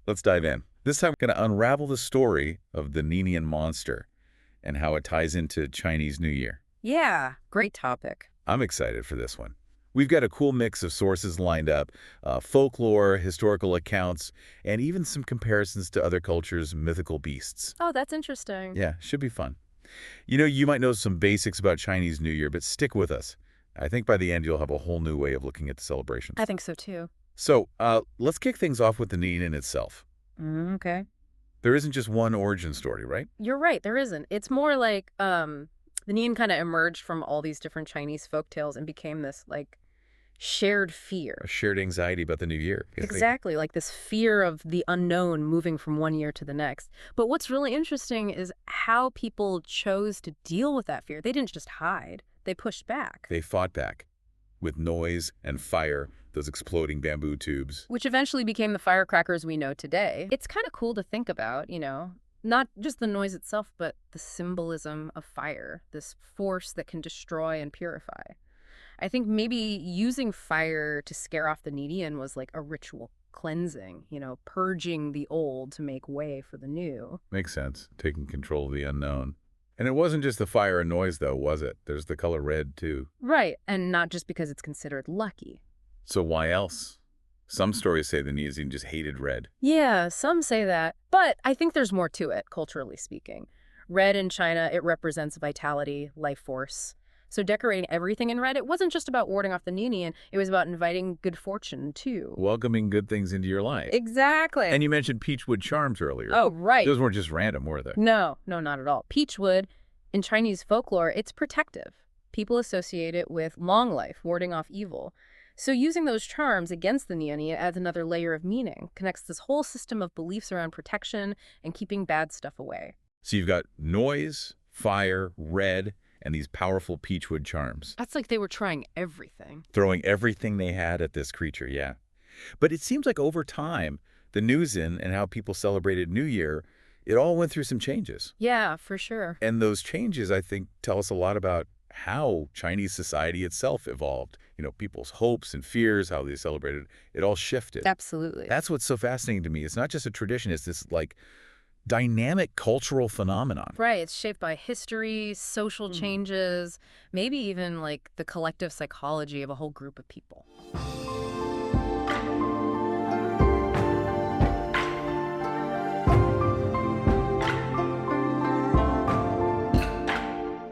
Let's dive in. This time, we're going to unravel the story of the Nian monster and how it ties into Chinese New Year. Yeah, great topic. I'm excited for this one. We've got a cool mix of sources lined up, folklore, historical accounts, and even some comparisons to other cultures' mythical beasts. Oh, that's interesting. Yeah, should be fun. You might know some basics about Chinese New Year, but stick with us. I think by the end, you'll have a whole new way of looking at the celebrations. I think so too. So let's kick things off with the Nian itself. Okay. There isn't just one origin story, right? You're right, there isn't. It's more like the Nian kind of emerged from all these different Chinese folktales and became this like shared fear. A shared anxiety about the new year. Exactly, like this fear of the unknown moving from one year to the next. But what's really interesting is how people chose to deal with that fear. They didn't just hide, they pushed back. They fought back with noise and fire, those exploding bamboo tubes. Which eventually became the firecrackers we know today. It's kind of cool to think about, not just the noise itself, but the symbolism of fire, this force that can destroy and purify. I think maybe using fire to scare off the Nian was like a ritual cleansing, purging the old to make way for the new. Makes sense, taking control of the unknown. And it wasn't just the fire and noise, though, was it? There's the color red, too. Right, and not just because it's considered lucky. So why else? Some stories say the Nian just hated red. Yeah, some say that, but I think there's more to it, culturally speaking. Red in China, it represents vitality, life force. So decorating everything in red, it wasn't just about warding off the Nian, it was about inviting good fortune, too. Welcoming good things into your life. Exactly. And you mentioned peachwood charms earlier. Oh, right. Those weren't just random, were they? No, not at all. Peachwood, in Chinese folklore, it's protective. People associate it with long life, warding off evil. So using those charms against the Nian adds another layer of meaning, connects this whole system of beliefs around protection and keeping bad stuff away. So you've got noise, fire, red, and these powerful peachwood charms. That's like they were trying everything. Throwing everything they had at this creature, yeah. But it seems like over time, the Nian and how people celebrated New Year, it all went through some changes. Yeah, for sure. And those changes, I think, tell us a lot about how Chinese society itself evolved. People's hopes and fears, how they celebrated, it all shifted. Absolutely. That's what's so fascinating to me. It's not just a tradition, it's this dynamic cultural phenomenon. Right. It's shaped by history, social changes, maybe even like the collective psychology of a whole group of people.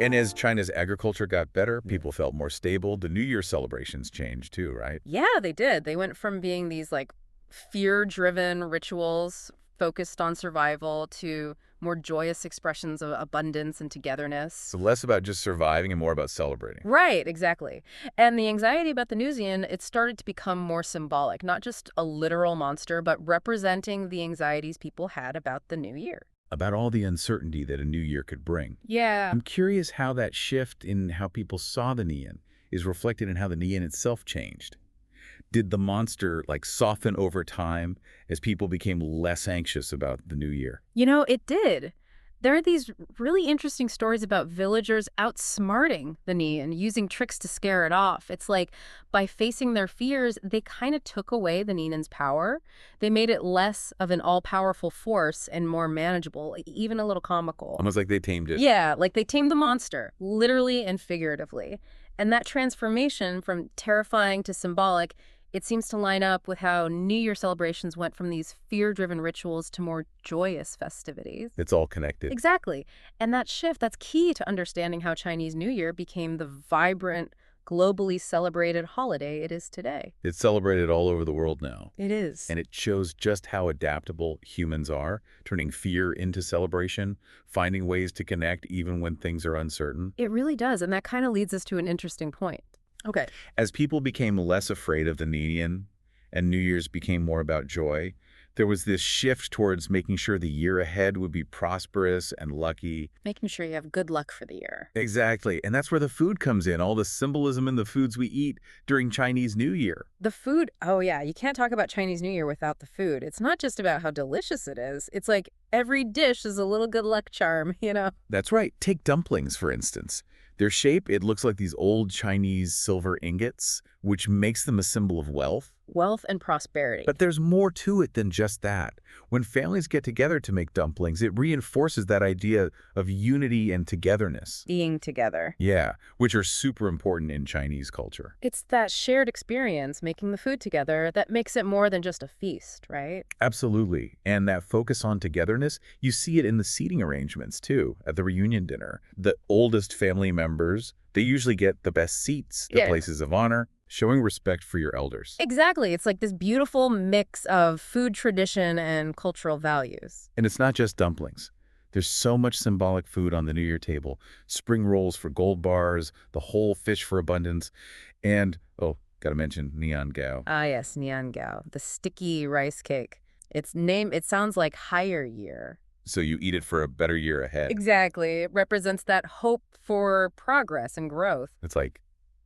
And as China's agriculture got better, people felt more stable. The New Year celebrations changed too, right? Yeah, they did. They went from being these like fear-driven rituals focused on survival to more joyous expressions of abundance and togetherness. So less about just surviving and more about celebrating. Right, exactly. And the anxiety about the Nian, it started to become more symbolic, not just a literal monster, but representing the anxieties people had about the new year. About all the uncertainty that a new year could bring. Yeah. I'm curious how that shift in how people saw the Nian is reflected in how the Nian itself changed. Did the monster soften over time as people became less anxious about the new year? It did. There are these really interesting stories about villagers outsmarting the Nian, using tricks to scare it off. It's like by facing their fears, they kind of took away the Nian's power. They made it less of an all-powerful force and more manageable, even a little comical. Almost like they tamed it. Yeah, like they tamed the monster, literally and figuratively. And that transformation from terrifying to symbolic, it seems to line up with how New Year celebrations went from these fear-driven rituals to more joyous festivities. It's all connected. Exactly. And that shift, that's key to understanding how Chinese New Year became the vibrant, globally celebrated holiday it is today. It's celebrated all over the world now. It is. And it shows just how adaptable humans are, turning fear into celebration, finding ways to connect even when things are uncertain. It really does. And that kind of leads us to an interesting point. Okay. As people became less afraid of the Nian and New Year's became more about joy, there was this shift towards making sure the year ahead would be prosperous and lucky. Making sure you have good luck for the year. Exactly. And that's where the food comes in, all the symbolism in the foods we eat during Chinese New Year. The food, oh yeah, you can't talk about Chinese New Year without the food. It's not just about how delicious it is. It's like every dish is a little good luck charm, That's right. Take dumplings, for instance. Their shape, it looks like these old Chinese silver ingots, which makes them a symbol of wealth. wealth and prosperity. But there's more to it than just that. When families get together to make dumplings, it reinforces that idea of unity and togetherness. Being together. Yeah, which are super important in Chinese culture. It's that shared experience making the food together that makes it more than just a feast, right? Absolutely. And that focus on togetherness, you see it in the seating arrangements too, at the reunion dinner. The oldest family members, they usually get the best seats, the Yeah. places of honor, showing respect for your elders. Exactly. It's like this beautiful mix of food tradition and cultural values. And it's not just dumplings. There's so much symbolic food on the New Year table. Spring rolls for gold bars, the whole fish for abundance, and, oh, gotta mention Nian Gao. Ah, yes, Nian, the sticky rice cake. It sounds like higher year. So you eat it for a better year ahead. Exactly. It represents that hope for progress and growth. It's like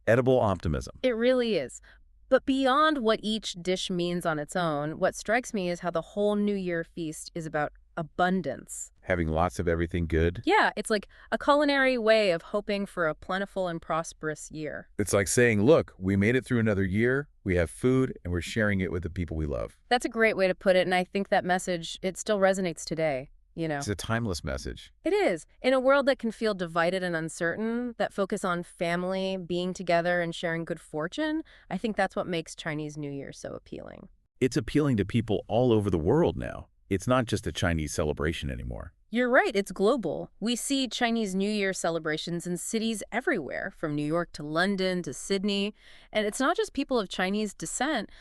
edible optimism. It really is. But beyond what each dish means on its own, what strikes me is how the whole New Year feast is about abundance. Having lots of everything good. Yeah, it's like a culinary way of hoping for a plentiful and prosperous year. It's like saying, look, we made it through another year, we have food, and we're sharing it with the people we love. That's a great way to put it, and I think that message, it still resonates today, you know. It's a timeless message. It is. In a world that can feel divided and uncertain, that focus on family, being together, and sharing good fortune, I think that's what makes Chinese New Year so appealing. It's appealing to people all over the world now. It's not just a Chinese celebration anymore. You're right, it's global. We see Chinese New Year celebrations in cities everywhere, from New York to London to Sydney. And it's not just people of Chinese descent.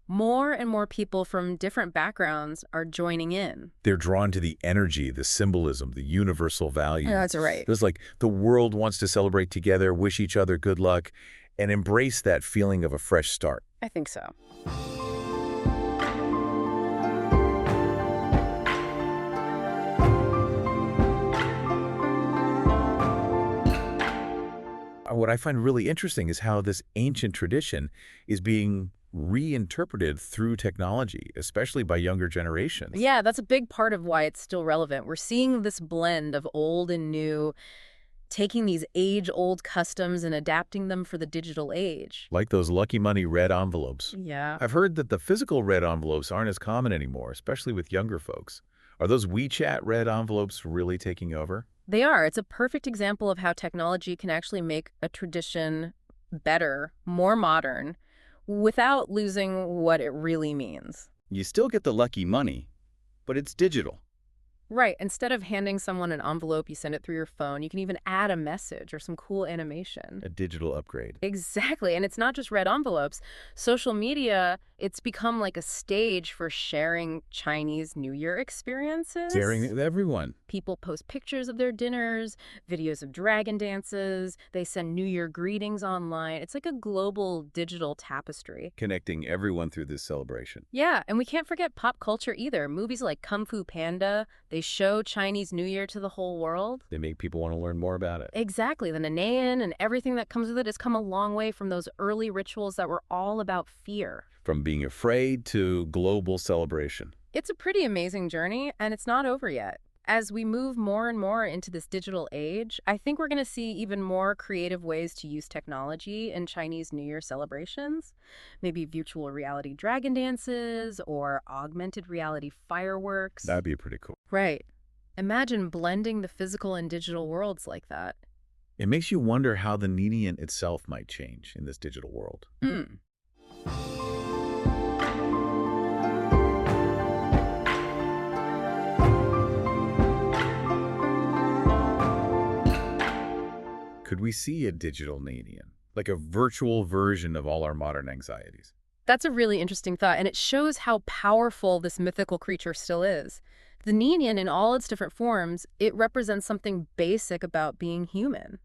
More and more people from different backgrounds are joining in. They're drawn to the energy, the symbolism, the universal values. Yeah, that's right. It's like the world wants to celebrate together, wish each other good luck, and embrace that feeling of a fresh start. I think so. What I find really interesting is how this ancient tradition is being reinterpreted through technology, especially by younger generations. Yeah, that's a big part of why it's still relevant. We're seeing this blend of old and new, taking these age-old customs and adapting them for the digital age. Like those Lucky Money red envelopes. Yeah. I've heard that the physical red envelopes aren't as common anymore, especially with younger folks. Are those WeChat red envelopes really taking over? They are. It's a perfect example of how technology can actually make a tradition better, more modern, without losing what it really means. You still get the lucky money, but it's digital. Right. Instead of handing someone an envelope, you send it through your phone. You can even add a message or some cool animation. A digital upgrade. Exactly. And it's not just red envelopes. Social media, it's become like a stage for sharing Chinese New Year experiences. Sharing it with everyone. People post pictures of their dinners, videos of dragon dances. They send New Year greetings online. It's like a global digital tapestry. Connecting everyone through this celebration. Yeah, and we can't forget pop culture either. Movies like Kung Fu Panda, they show Chinese New Year to the whole world. They make people want to learn more about it. Exactly. The Nian and everything that comes with it has come a long way from those early rituals that were all about fear. From being afraid to global celebration. It's a pretty amazing journey, and it's not over yet. As we move more and more into this digital age, I think we're going to see even more creative ways to use technology in Chinese New Year celebrations. Maybe virtual reality dragon dances or augmented reality fireworks. That'd be pretty cool. Right. Imagine blending the physical and digital worlds like that. It makes you wonder how the Nian itself might change in this digital world. Mm. Could we see a digital Nian, like a virtual version of all our modern anxieties? That's a really interesting thought, and it shows how powerful this mythical creature still is. The Nian, in all its different forms, it represents something basic about being human.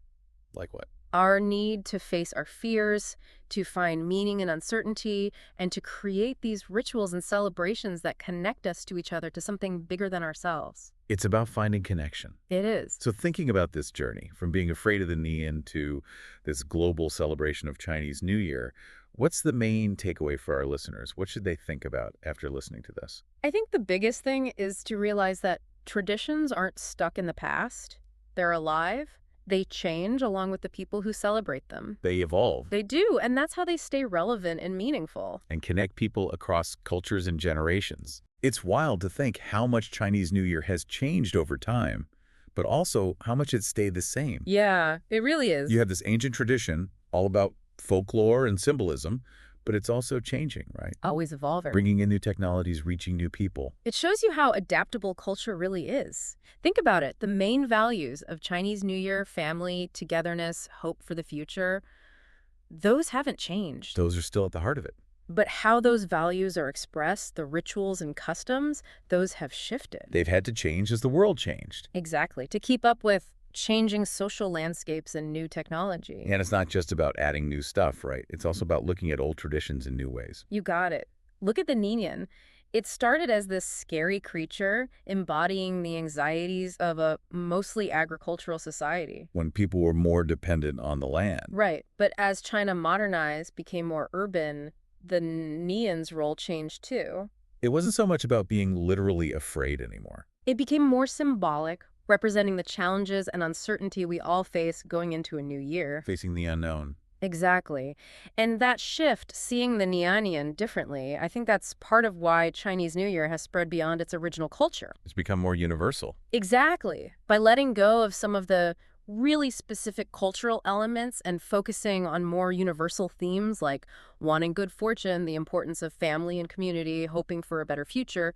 Like what? Our need to face our fears, to find meaning in uncertainty, and to create these rituals and celebrations that connect us to each other, to something bigger than ourselves. It's about finding connection. It is. So thinking about this journey, from being afraid of the Nian to this global celebration of Chinese New Year, what's the main takeaway for our listeners? What should they think about after listening to this? I think the biggest thing is to realize that traditions aren't stuck in the past. They're alive, They change along with the people who celebrate them. They evolve They do, and that's how they stay relevant and meaningful. and connect people across cultures and generations. It's wild to think how much Chinese New Year has changed over time, but also how much it's stayed the same. Yeah, it really is. You have this ancient tradition all about folklore and symbolism, but it's also changing, right? Always evolving. Bringing in new technologies, reaching new people. It shows you how adaptable culture really is. Think about it. The main values of Chinese New Year, family, togetherness, hope for the future, those haven't changed. Those are still at the heart of it. But how those values are expressed, the rituals and customs, those have shifted. They've had to change as the world changed. Exactly, to keep up with changing social landscapes and new technology. And it's not just about adding new stuff, right? It's also about looking at old traditions in new ways. You got it. Look at the Nian. It started as this scary creature embodying the anxieties of a mostly agricultural society. When people were more dependent on the land. Right, but as China modernized, became more urban, the Nian's role changed too. It wasn't so much about being literally afraid anymore. It became more symbolic, representing the challenges and uncertainty we all face going into a new year. Facing the unknown. Exactly. And that shift, seeing the Nianian differently, I think that's part of why Chinese New Year has spread beyond its original culture. It's become more universal. Exactly. By letting go of some of the really specific cultural elements and focusing on more universal themes like wanting good fortune, the importance of family and community, hoping for a better future,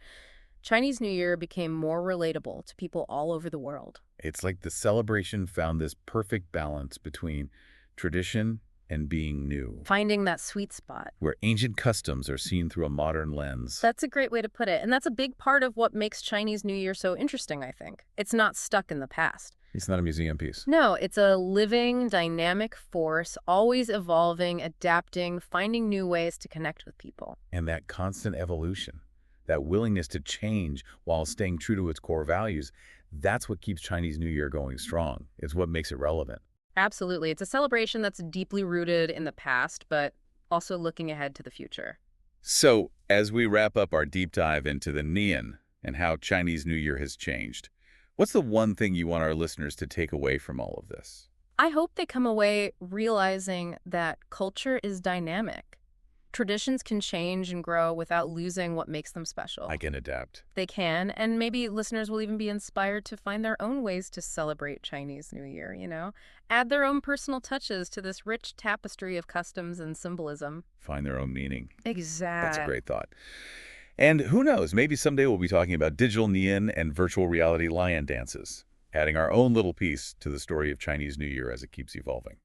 Chinese New Year became more relatable to people all over the world. It's like the celebration found this perfect balance between tradition and being new, Finding that sweet spot. where ancient customs are seen through a modern lens. That's a great way to put it. And that's a big part of what makes Chinese New Year so interesting, I think. It's not stuck in the past. It's not a museum piece. No, it's a living, dynamic force, always evolving, adapting, finding new ways to connect with people. And that constant evolution, that willingness to change while staying true to its core values, that's what keeps Chinese New Year going strong. It's what makes it relevant. Absolutely. It's a celebration that's deeply rooted in the past, but also looking ahead to the future. So, as we wrap up our deep dive into the Nian and how Chinese New Year has changed, what's the one thing you want our listeners to take away from all of this? I hope they come away realizing that culture is dynamic. Traditions can change and grow without losing what makes them special. I can adapt. They can, and maybe listeners will even be inspired to find their own ways to celebrate Chinese New Year, Add their own personal touches to this rich tapestry of customs and symbolism. Find their own meaning. Exactly. That's a great thought. And who knows, maybe someday we'll be talking about digital Nian and virtual reality lion dances, adding our own little piece to the story of Chinese New Year as it keeps evolving.